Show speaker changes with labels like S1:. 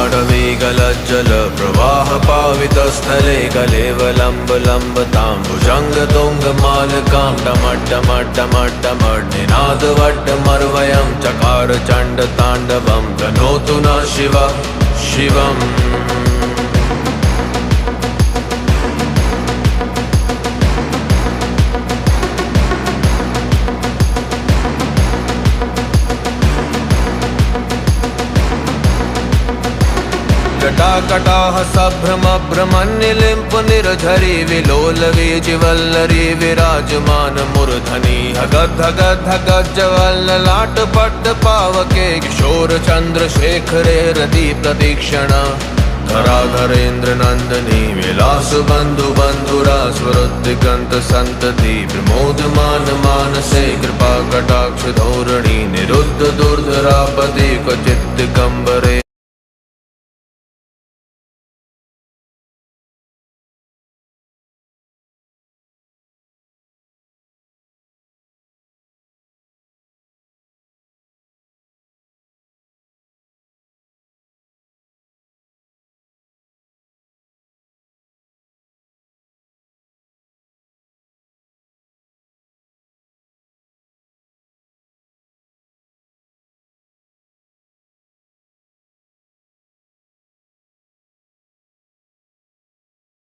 S1: गाढवेगलज्जल प्रवाह पावितस्थले कलेवलम्बलम्बतां भुजङ्गतुङ्गमालकां टमट्टमट्टमट्टमट्निनादवट्टमर्वयं चकार चण्डताण्डवं तनोतु न शिवः शिवम् जटाकटाः सभ्रमभ्रमन्निलिम्प निर्झरी विलोलवीजिवल्लरी विराजमान मूर्धनि हगद्धगद्धगज्जवल्ललाटपट्टपावके किशोर चन्द्रशेखरे रति प्रतीक्षण धराधरेन्द्रनन्दनी विलासबन्धुबन्धुरा स्वरुद्दिगन्त सन्तति प्रमोदमान मानसे कृपा कटाक्ष धोरणी निरुद्ध दुर्धरापति क्वचित् दिगम्बरे